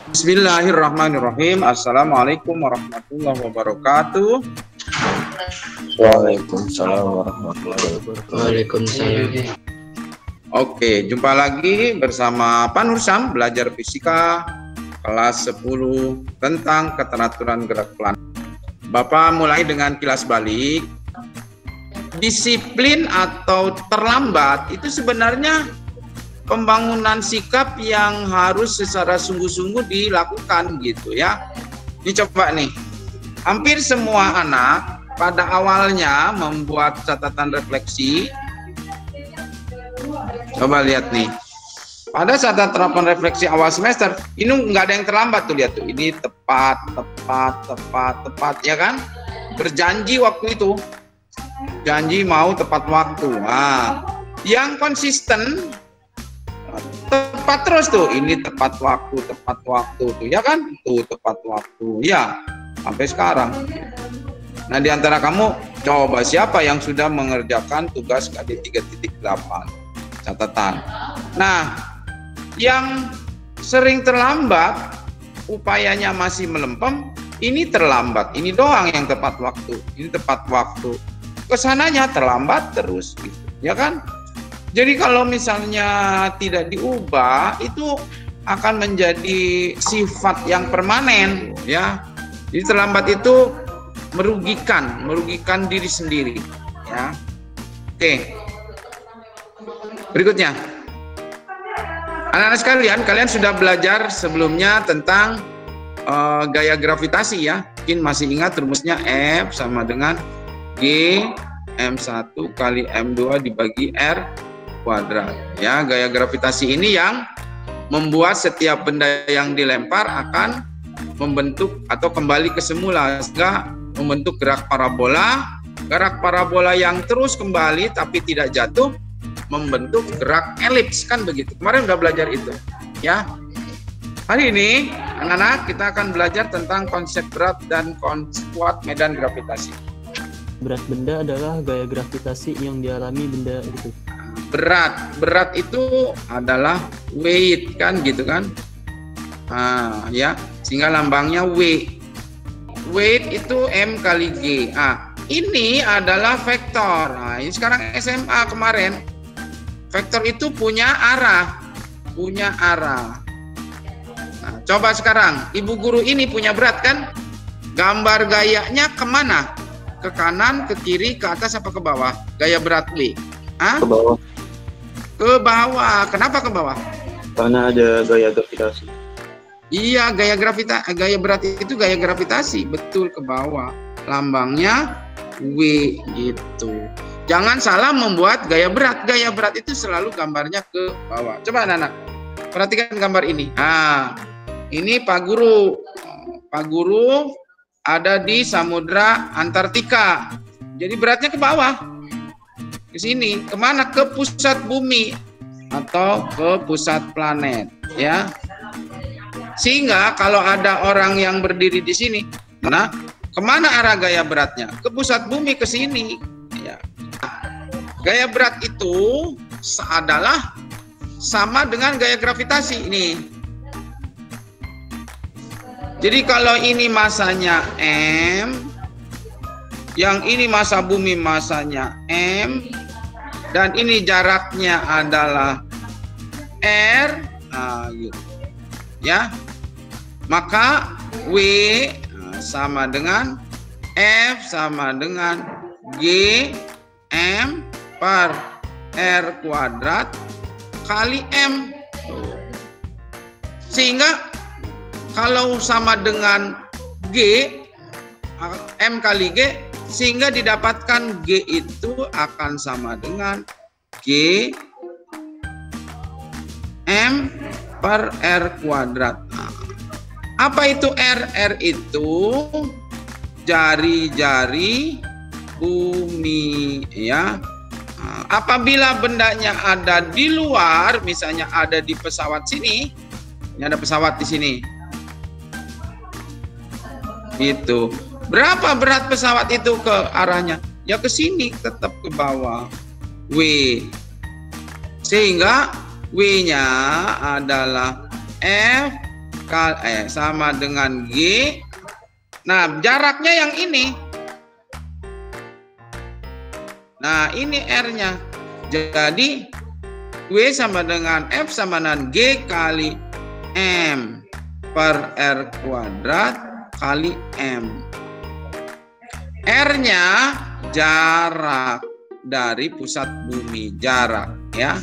Bismillahirrahmanirrahim. Assalamualaikum warahmatullahi wabarakatuh. Waalaikumsalam warahmatullahi wabarakatuh. Waalaikumsalam. Oke, jumpa lagi bersama Pak Nursam, belajar fisika kelas 10 tentang keteraturan gerak planet. Bapak mulai dengan kilas balik. Disiplin atau terlambat itu sebenarnya pembangunan sikap yang harus secara sungguh-sungguh dilakukan gitu ya. Ini coba nih, hampir semua anak pada awalnya membuat catatan refleksi. Coba lihat nih, pada saat terapan refleksi awal semester ini nggak ada yang terlambat tuh, lihat tuh, ini tepat ya kan, berjanji waktu itu, janji mau tepat waktu. Nah, yang konsisten tepat terus tuh, ini tepat waktu tuh ya kan, tuh tepat waktu ya sampai sekarang. Nah, di antara kamu coba siapa yang sudah mengerjakan tugas KD 3.8 catatan? Nah, yang sering terlambat, upayanya masih melempem, ini terlambat, ini doang yang tepat waktu, ini tepat waktu, kesananya terlambat terus gitu ya kan. Jadi kalau misalnya tidak diubah, itu akan menjadi sifat yang permanen ya. Jadi terlambat itu merugikan diri sendiri ya. Oke. Berikutnya. Anak-anak sekalian, kalian sudah belajar sebelumnya tentang gaya gravitasi ya. Mungkin masih ingat rumusnya F sama dengan G M1 kali M2 dibagi R kuadrat ya. Gaya gravitasi ini yang membuat setiap benda yang dilempar akan membentuk atau kembali ke semula, sehingga membentuk gerak parabola yang terus kembali tapi tidak jatuh, membentuk gerak elips, kan begitu. Kemarin udah belajar itu ya. Hari ini anak-anak kita akan belajar tentang konsep berat dan kuat medan gravitasi. Berat benda adalah gaya gravitasi yang dialami benda itu. Berat itu adalah weight kan gitu kan. Ya, sehingga lambangnya W. Weight itu M kali G. Ini adalah vektor. Nah, ini sekarang SMA kemarin. Vektor itu punya arah. Nah, coba sekarang, Ibu guru ini punya berat kan? Gambar gayanya kemana? Ke kanan, ke kiri, ke atas, apa ke bawah? Gaya berat W. Ke bawah. Ke bawah. Kenapa ke bawah? Karena ada gaya gravitasi. Iya, gaya berat itu gaya gravitasi, betul, ke bawah. Lambangnya W gitu. Jangan salah membuat gaya berat. Gaya berat itu selalu gambarnya ke bawah. Coba anak-anak, perhatikan gambar ini. Ini Pak Guru. Pak Guru ada di Samudra Antartika. Jadi beratnya ke bawah. Ke sini, kemana? Ke pusat bumi atau ke pusat planet ya. Sehingga kalau ada orang yang berdiri di sini, nah, kemana arah gaya beratnya? Ke pusat bumi, ke sini ya. Gaya berat itu adalah sama dengan gaya gravitasi ini. Jadi kalau ini masanya M, yang ini massa bumi masanya M, dan ini jaraknya adalah R, gitu ya. Maka W sama dengan F sama dengan G M per R kuadrat kali M. Sehingga kalau sama dengan G, M kali G, sehingga didapatkan G itu akan sama dengan G M per R kuadrat. Apa itu R? R itu jari-jari bumi ya. Apabila bendanya ada di luar, misalnya ada di pesawat sini, ini ada pesawat di sini. Itu. Berapa berat pesawat itu ke arahnya? Ya ke sini, tetap ke bawah. W. Sehingga W-nya adalah F sama dengan G. Nah, jaraknya yang ini. Nah, ini R-nya. Jadi W sama dengan F sama dengan G kali M per R kuadrat kali M. R-nya jarak dari pusat bumi, jarak ya.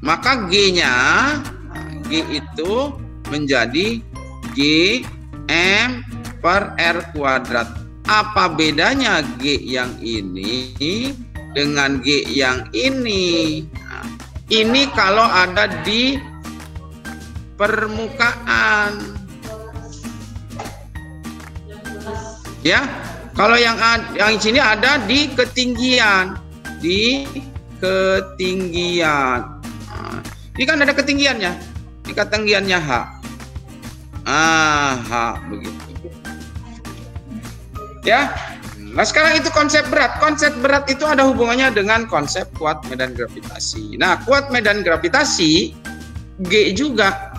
Maka G-nya, G itu menjadi G M per R kuadrat. Apa bedanya G yang ini dengan G yang ini? Nah, ini kalau ada di permukaan. Ya, kalau yang sini ada di ketinggian, Nah, ini kan ada ketinggiannya, di ketinggiannya H. H begitu. Ya. Nah, sekarang itu konsep berat. Konsep berat itu ada hubungannya dengan konsep kuat medan gravitasi. Nah, kuat medan gravitasi G juga.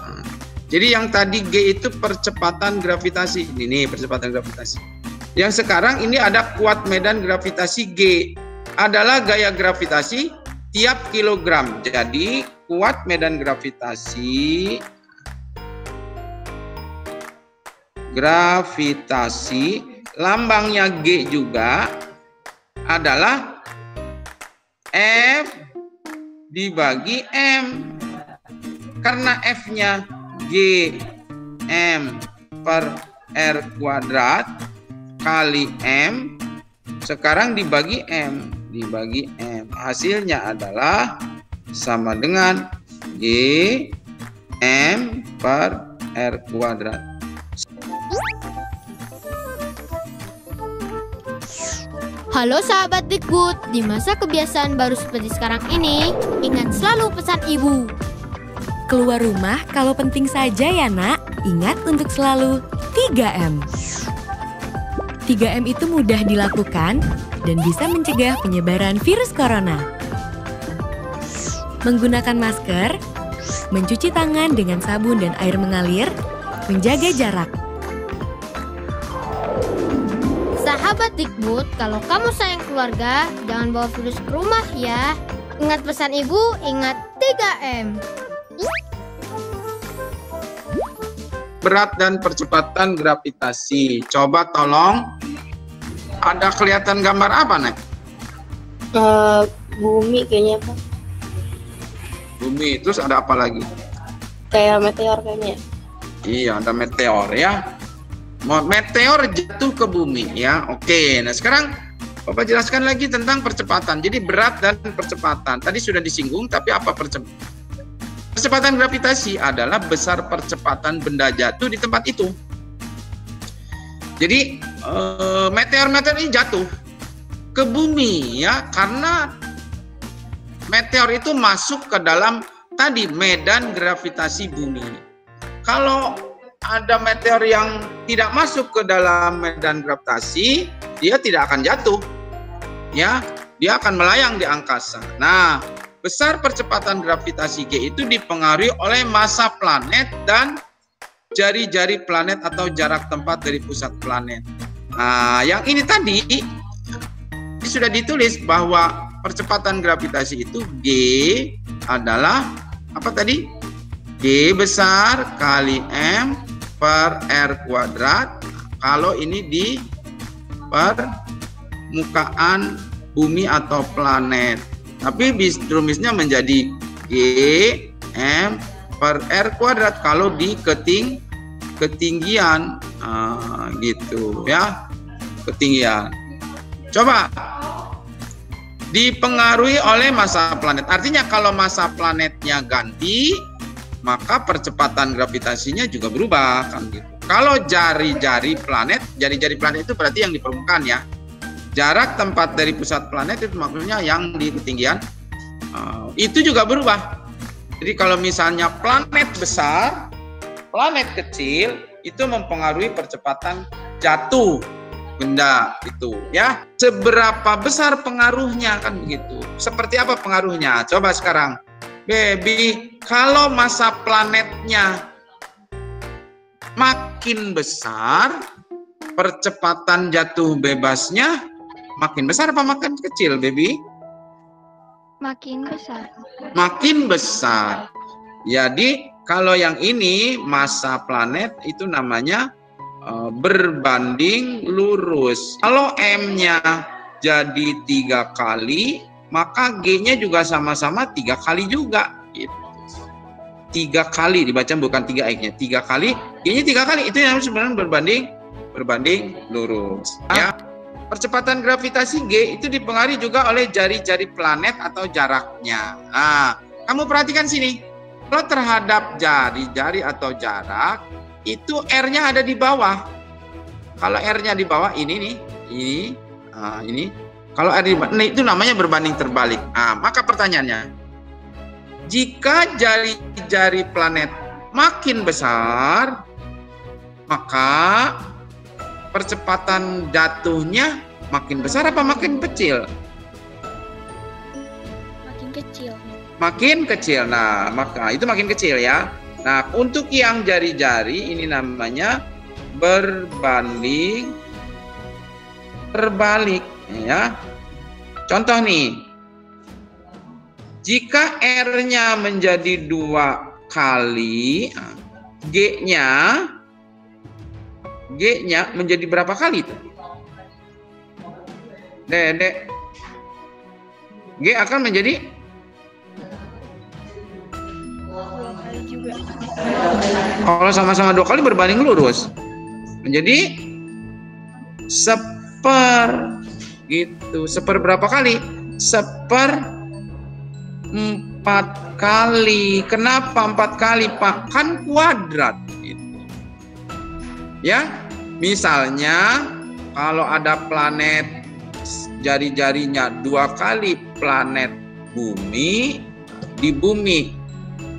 Jadi yang tadi G itu percepatan gravitasi. Ini percepatan gravitasi. Yang sekarang ini ada kuat medan gravitasi G. Adalah gaya gravitasi tiap kilogram. Jadi kuat medan gravitasi lambangnya G juga adalah F dibagi M. Karena F-nya G M per R kuadrat kali M, sekarang dibagi M. Hasilnya adalah sama dengan G M per R kuadrat. Halo sahabat Dikbud, di masa kebiasaan baru seperti sekarang ini, ingat selalu pesan ibu. Keluar rumah kalau penting saja ya nak, ingat untuk selalu 3M. 3M itu mudah dilakukan dan bisa mencegah penyebaran virus corona. Menggunakan masker, mencuci tangan dengan sabun dan air mengalir, menjaga jarak. Sahabat Dikbud, kalau kamu sayang keluarga, jangan bawa virus ke rumah ya. Ingat pesan ibu, ingat 3M. Berat dan percepatan gravitasi. Coba tolong, ada kelihatan gambar apa, Nek? Bumi kayaknya, Pak. Bumi, terus ada apa lagi? Kayak meteor kayaknya. Iya, ada meteor ya. Meteor jatuh ke bumi ya. Oke, nah sekarang Bapak jelaskan lagi tentang percepatan. Jadi berat dan percepatan. Tadi sudah disinggung, tapi apa percepatan? Percepatan gravitasi adalah besar percepatan benda jatuh di tempat itu. Jadi meteor-meteor ini jatuh ke bumi ya, karena meteor itu masuk ke dalam tadi medan gravitasi bumi. Kalau ada meteor yang tidak masuk ke dalam medan gravitasi, dia tidak akan jatuh. Ya, dia akan melayang di angkasa. Nah, besar percepatan gravitasi G itu dipengaruhi oleh massa planet dan jari-jari planet atau jarak tempat dari pusat planet. Nah, yang ini tadi sudah ditulis bahwa percepatan gravitasi itu G adalah apa tadi? G besar kali M per R kuadrat. Kalau ini di permukaan bumi atau planet. Tapi rumusnya menjadi G M per R kuadrat kalau di ketinggian gitu ya, ketinggian. Coba dipengaruhi oleh massa planet. Artinya kalau massa planetnya ganti, maka percepatan gravitasinya juga berubah kan gitu. Kalau jari-jari planet itu berarti yang di permukaan ya. Jarak tempat dari pusat planet itu maksudnya yang di ketinggian itu juga berubah. Jadi kalau misalnya planet besar, planet kecil itu mempengaruhi percepatan jatuh benda itu ya. Seberapa besar pengaruhnya kan begitu. Seperti apa pengaruhnya? Coba sekarang, Baby, kalau massa planetnya makin besar percepatan jatuh bebasnya makin besar apa makin kecil, baby? Makin besar. Makin besar. Jadi kalau yang ini massa planet itu namanya berbanding lurus. Kalau M-nya jadi 3 kali, maka G-nya juga sama-sama 3 kali juga. Gitu. 3 kali dibaca, bukan 3X-nya, 3 kali, G-nya 3 kali. Itu yang sebenarnya berbanding lurus. Ya. Percepatan gravitasi G itu dipengaruhi juga oleh jari-jari planet atau jaraknya. Nah, kamu perhatikan sini. Kalau terhadap jari-jari atau jarak, itu R-nya ada di bawah. Kalau R-nya di bawah, ini. Kalau R di bawah, itu namanya berbanding terbalik. Nah, maka pertanyaannya, jika jari-jari planet makin besar, maka percepatan jatuhnya makin besar apa makin kecil? Makin kecil. Makin kecil. Nah, maka itu makin kecil ya. Nah, untuk yang jari-jari ini namanya berbanding terbalik ya. Contoh nih. Jika R-nya menjadi 2 kali, G-nya menjadi berapa kali itu? Dek. G akan menjadi 2 kali juga. kalau sama-sama 2 kali berbanding lurus menjadi 1/4 gitu. 1/4 berapa kali? 1/4 kali. Kenapa 4 kali, Pak? Kan kuadrat gitu. Ya, misalnya kalau ada planet jari-jarinya 2 kali planet bumi, di bumi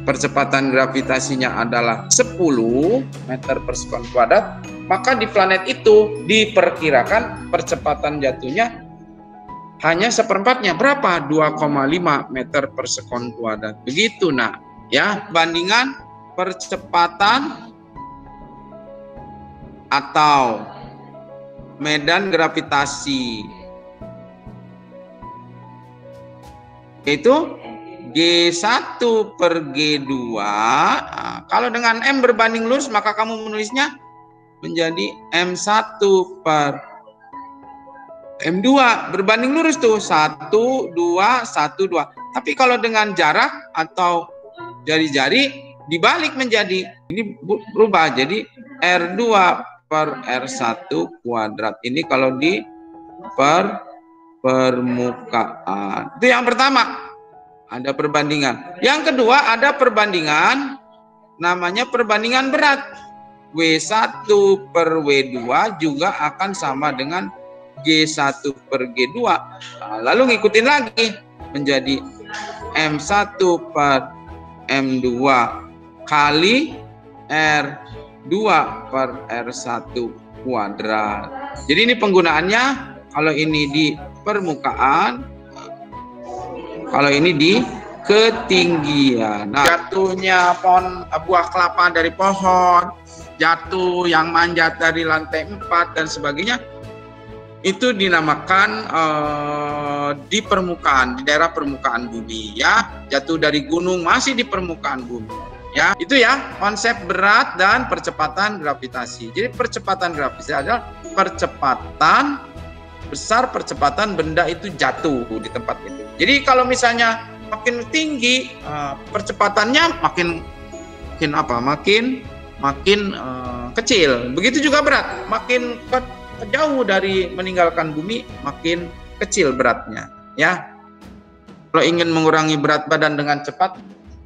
percepatan gravitasinya adalah 10 meter per sekon kuadrat, maka di planet itu diperkirakan percepatan jatuhnya hanya 1/4-nya. Berapa? 2,5 meter per sekon kuadrat. Begitu, nak. Ya, bandingan percepatan atau medan gravitasi itu G1 per G2. Nah, kalau dengan M berbanding lurus, maka kamu menulisnya menjadi M1 per M2. Berbanding lurus tuh 1, 2, 1, 2. Tapi kalau dengan jarak atau jari-jari dibalik menjadi, ini berubah jadi R2 per R1 kuadrat. Ini kalau di permukaan. Itu yang pertama. Ada perbandingan. Yang kedua ada perbandingan, namanya perbandingan berat. W1 per W2 juga akan sama dengan G1 per G2. Nah, lalu ngikutin lagi menjadi M1 per M2 kali R2 per R1 kuadrat. Jadi ini penggunaannya, kalau ini di permukaan, kalau ini di ketinggian. Nah, jatuhnya buah kelapa dari pohon, jatuh yang manjat dari lantai 4 dan sebagainya, itu dinamakan di permukaan, di daerah permukaan bumi ya. Jatuh dari gunung masih di permukaan bumi ya. Itu ya konsep berat dan percepatan gravitasi. Jadi percepatan gravitasi adalah percepatan besar, percepatan benda itu jatuh di tempat itu. Jadi kalau misalnya makin tinggi, percepatannya makin kecil. Begitu juga berat, makin jauh dari meninggalkan bumi, makin kecil beratnya. Ya, kalau ingin mengurangi berat badan dengan cepat,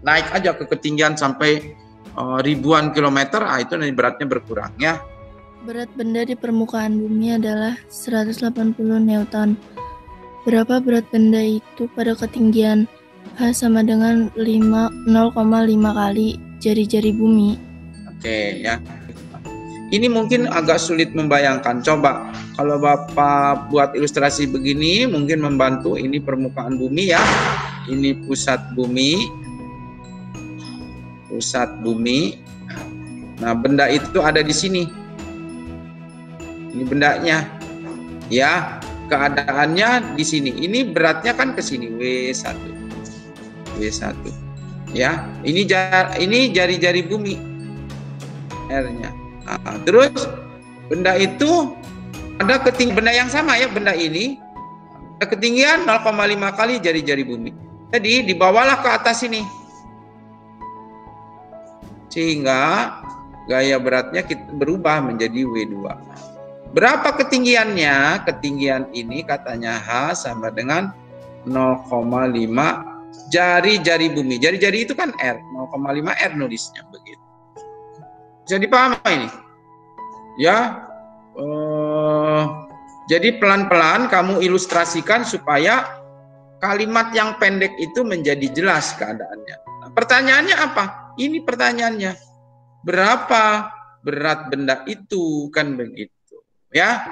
naik aja ke ketinggian sampai ribuan kilometer, itu nanti beratnya berkurang. Ya. Berat benda di permukaan bumi adalah 180 Newton. Berapa berat benda itu pada ketinggian H sama dengan 0,5 kali jari-jari bumi? Oke ya. Ini mungkin agak sulit membayangkan. Coba kalau Bapak buat ilustrasi begini mungkin membantu. Ini permukaan bumi ya. Ini pusat bumi. Pusat bumi. Nah, benda itu ada di sini. Ini bendanya. Ya, keadaannya di sini. Ini beratnya kan ke sini, W1. W1. Ya, ini jari-jari bumi. R-nya. Nah, terus benda itu ada ketinggian, benda yang sama ya, benda ini ada ketinggian 0,5 kali jari-jari bumi. Jadi dibawalah ke atas ini. Sehingga gaya beratnya berubah menjadi W2. Berapa ketinggiannya? Ketinggian ini katanya H sama dengan 0,5 jari-jari bumi. Jari-jari itu kan R, 0,5 R nulisnya begitu. Bisa dipahami ini? Ya. Jadi pelan-pelan kamu ilustrasikan supaya kalimat yang pendek itu menjadi jelas keadaannya. Nah, pertanyaannya apa? Ini pertanyaannya. Berapa berat benda itu? Kan begitu. Ya.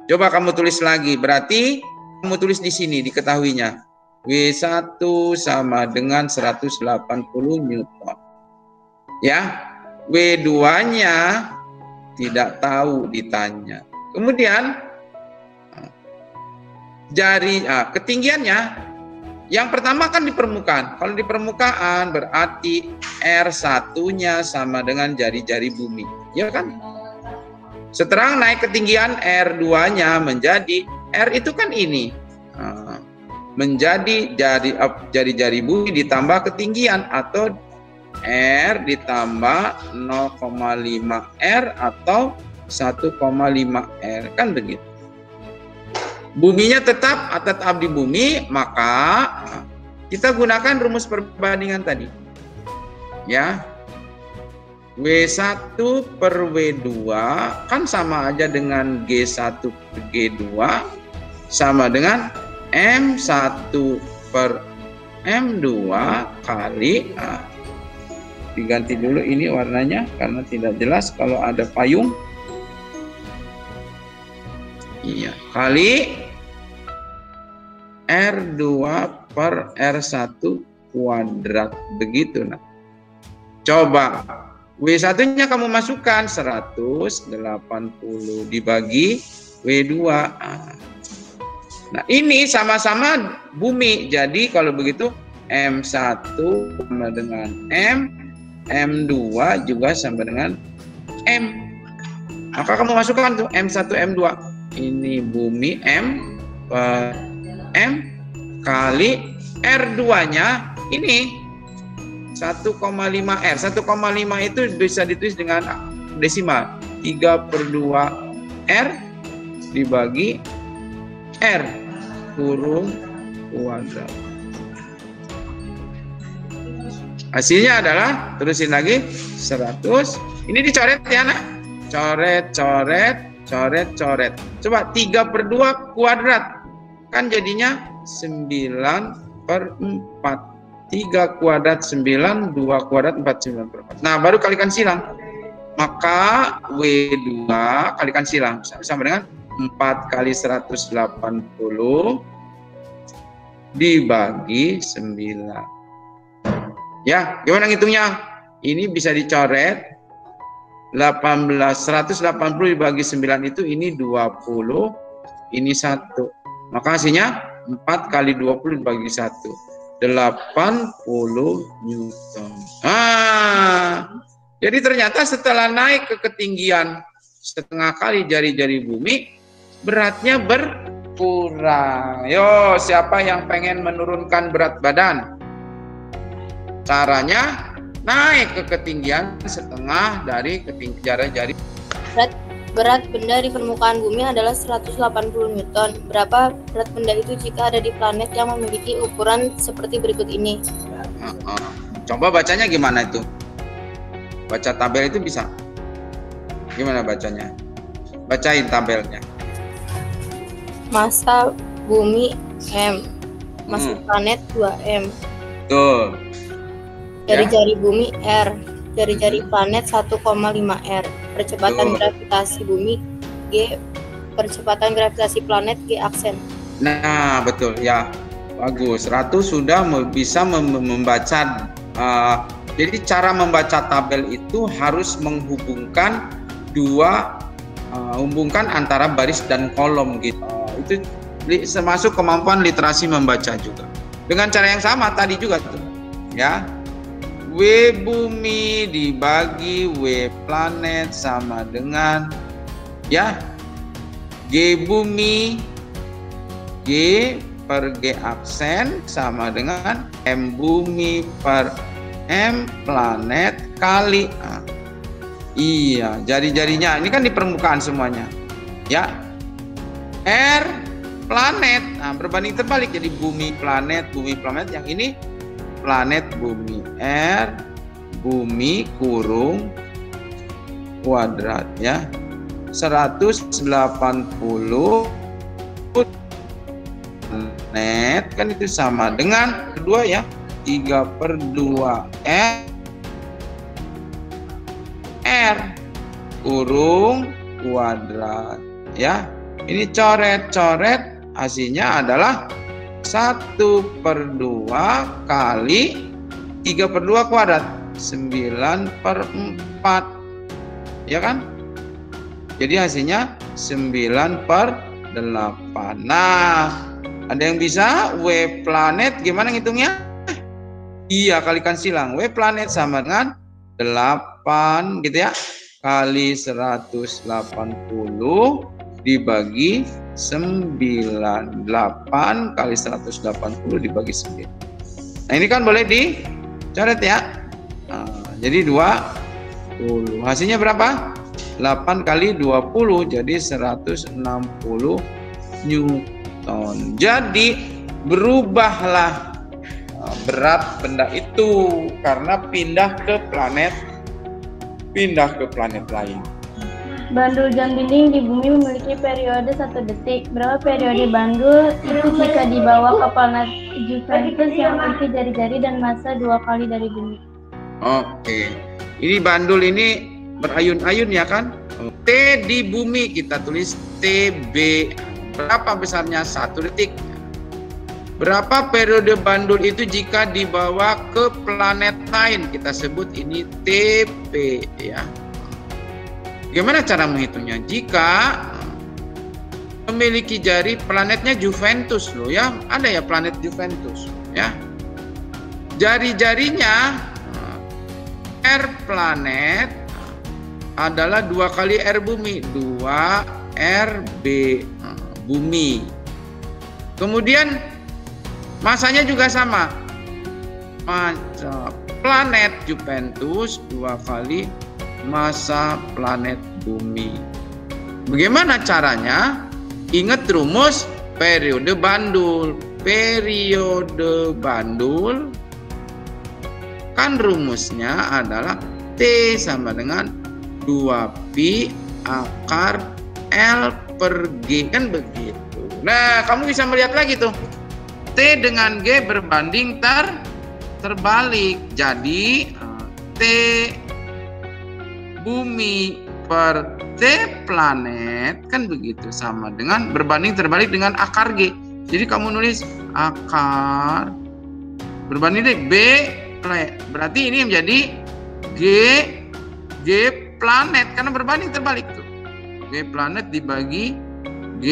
Coba kamu tulis lagi. Berarti kamu tulis di sini diketahuinya. W1 sama dengan 180 Newton. Ya. W2-nya tidak tahu ditanya. Kemudian ketinggiannya yang pertama kan di permukaan. Kalau di permukaan berarti R1-nya sama dengan jari-jari bumi. Ya kan? Setelah naik ketinggian R2-nya menjadi R itu kan ini. Menjadi jari-jari bumi ditambah ketinggian atau R ditambah 0,5 R atau 1,5 R. Kan begitu. Buminya tetap di bumi, maka kita gunakan rumus perbandingan tadi. Ya. W1 per W2 kan sama aja dengan G1 per G2 sama dengan M1 per M2 kali diganti dulu ini warnanya karena tidak jelas kalau ada payung. Iya, kali R2 per R1 kuadrat begitu. Nah, coba W1-nya kamu masukkan 180 dibagi W2. Nah, ini sama-sama bumi. Jadi kalau begitu M1 sama dengan M, M2 juga sama dengan M. Maka kamu masukkan tuh M1, M2. Ini bumi M per M kali R2-nya ini 1,5 R. 1,5 itu bisa ditulis dengan desimal. 3/2 R dibagi R kurung kuadrat. Hasilnya adalah, terusin lagi, 100. Ini dicoret ya nak? Coret, coret, coret, coret. Coba 3/2 kuadrat. Kan jadinya 9/4. 3 kuadrat 9, 2 kuadrat 4, 9/4. Nah, baru kalikan silang. Maka W2 kalikan silang. Sama dengan 4 kali 180 dibagi 9. Ya, gimana ngitungnya? Ini bisa dicoret. 180 dibagi 9 itu ini 20, ini 1. Maka hasilnya 4 kali 20 dibagi 1. 80 Newton. Jadi ternyata setelah naik ke ketinggian setengah kali jari-jari bumi, beratnya berkurang. Yo, siapa yang pengen menurunkan berat badan? Caranya naik ke ketinggian setengah dari ketinggian jari-jari. Berat benda di permukaan bumi adalah 180 Newton. Berapa berat benda itu jika ada di planet yang memiliki ukuran seperti berikut ini? Coba bacanya gimana itu? Baca tabel itu bisa? Gimana bacanya? Bacain tabelnya. Massa bumi M, massa planet 2M. Tuh. Jari-jari bumi R, jari-jari planet 1,5 R. Percepatan gravitasi bumi G, percepatan gravitasi planet G aksen. Nah, betul ya. Bagus. Ratu sudah bisa membaca Jadi cara membaca tabel itu harus menghubungkan hubungkan antara baris dan kolom gitu. Itu termasuk kemampuan literasi membaca juga. Dengan cara yang sama tadi juga tuh, ya. W bumi dibagi W planet sama dengan, ya, G bumi, G per G aksen sama dengan M bumi per M planet kali. Iya, jari-jarinya ini kan di permukaan semuanya, ya. R planet, berbanding terbalik, jadi bumi planet, yang ini planet bumi. R bumi kurung kuadrat, ya, 180 net kan itu sama dengan kedua, ya, 3/2 R kurung kuadrat, ya. Ini coret-coret, hasilnya adalah 1/2 kali 3/2 kuadrat, 9/4, ya kan? Jadi hasilnya 9/8. Nah, ada yang bisa W planet gimana ngitungnya? Iya, kalikan silang. W planet sama dengan 8 gitu, ya, kali 180 dibagi 9. 8 kali 180 dibagi 9. Nah, ini kan boleh dicoret, ya. Jadi 20. Hasilnya berapa? 8 kali 20, jadi 160 Newton. Jadi berubahlah berat benda itu karena pindah ke planet lain. Bandul jam dinding di bumi memiliki periode 1 detik. Berapa periode bandul itu jika dibawa ke planet Juventus yang memiliki jari-jari dan massa 2 kali dari bumi? Oke, ini bandul ini berayun-ayun, ya kan? T di bumi kita tulis TB. Berapa besarnya? 1 detik. Berapa periode bandul itu jika dibawa ke planet lain? Kita sebut ini TP, ya. Gimana cara menghitungnya? Jika memiliki jari, planetnya Juventus loh, ya. Ada ya planet Juventus, ya. Jari-jarinya R planet adalah 2 kali R bumi, 2 RB bumi. Kemudian masanya juga sama. Massa planet Juventus 2 kali massa planet bumi. Bagaimana caranya? Ingat rumus periode bandul. Periode bandul kan rumusnya adalah T sama dengan 2pi akar L per G, kan begitu. Nah, kamu bisa melihat lagi tuh. T dengan G berbanding terbalik. Jadi T bumi per T planet kan begitu, sama dengan berbanding terbalik dengan akar G. Jadi kamu nulis akar berbanding deh B, berarti ini menjadi G planet karena berbanding terbalik tuh. G planet dibagi G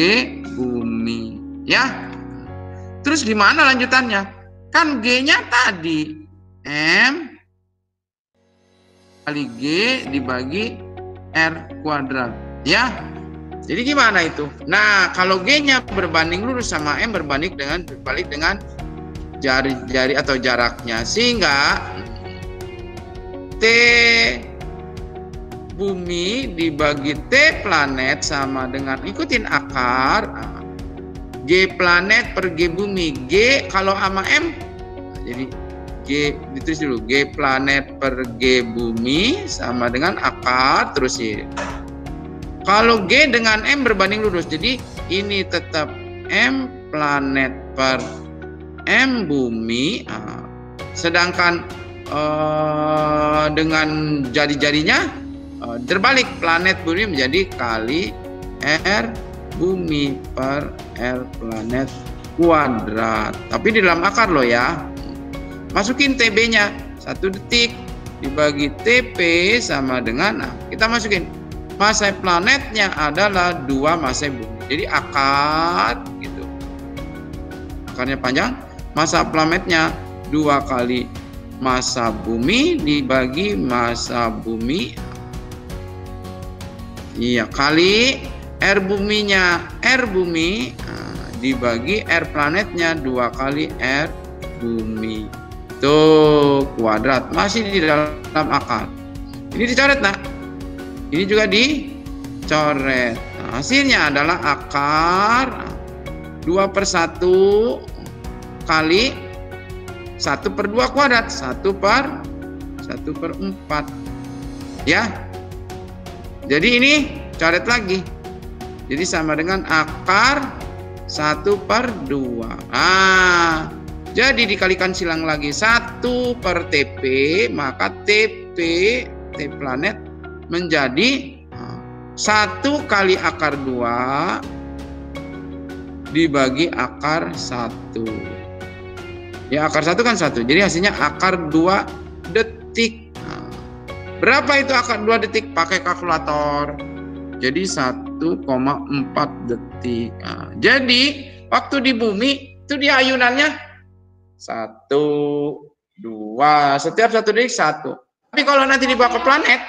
bumi, ya. Terus gimana lanjutannya? Kan G-nya tadi M kali G dibagi R kuadrat, ya. Jadi gimana itu? Nah, kalau G-nya berbanding lurus sama M berbalik dengan jari-jari atau jaraknya, sehingga T bumi dibagi T planet sama dengan, ikutin akar, G planet per G bumi. G kalau sama M, jadi G ditulis dulu, G planet per G bumi sama dengan akar terus ya. Kalau G dengan M berbanding lurus, jadi ini tetap M planet per M bumi, sedangkan dengan jari-jarinya terbalik, planet bumi menjadi kali R bumi per R planet kuadrat. Tapi di dalam akar loh ya. Masukin TB-nya 1 detik, dibagi TP sama dengan, nah, kita masukin massa planetnya adalah 2 massa bumi. Jadi akar gitu. Akarnya panjang, massa planetnya 2 kali massa bumi dibagi massa bumi. Iya, kali R buminya R bumi, nah, dibagi R planetnya 2 kali R bumi. Tuh, kuadrat masih di dalam akar. Ini dicoret, nak. Ini juga dicoret. Nah, hasilnya adalah akar 2/1 kali 1/2 kuadrat, 1/4. Ya. Jadi ini coret lagi. Jadi sama dengan akar 1/2. Nah, jadi dikalikan silang lagi 1/TP, maka TP T planet menjadi 1 kali akar 2 dibagi akar 1. Ya, akar 1 kan 1. Jadi hasilnya akar 2 detik. Nah, berapa itu akar 2 detik? Pakai kalkulator. Jadi 1,4 detik. Nah, jadi waktu di bumi itu dia ayunannya 1, 2. Setiap 1 detik 1. Tapi kalau nanti dibawa ke planet,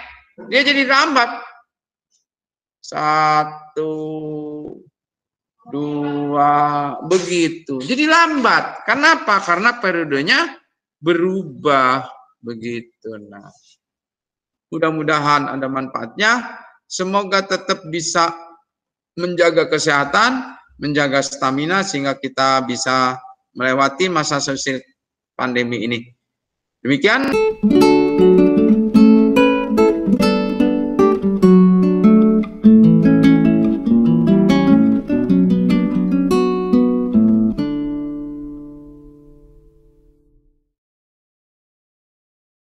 dia jadi lambat. 1, 2, begitu. Jadi lambat. Kenapa? Karena periodenya berubah. Begitu. Nah, mudah-mudahan ada manfaatnya. Semoga tetap bisa menjaga kesehatan, menjaga stamina, sehingga kita bisa melewati masa sosial pandemi ini. Demikian.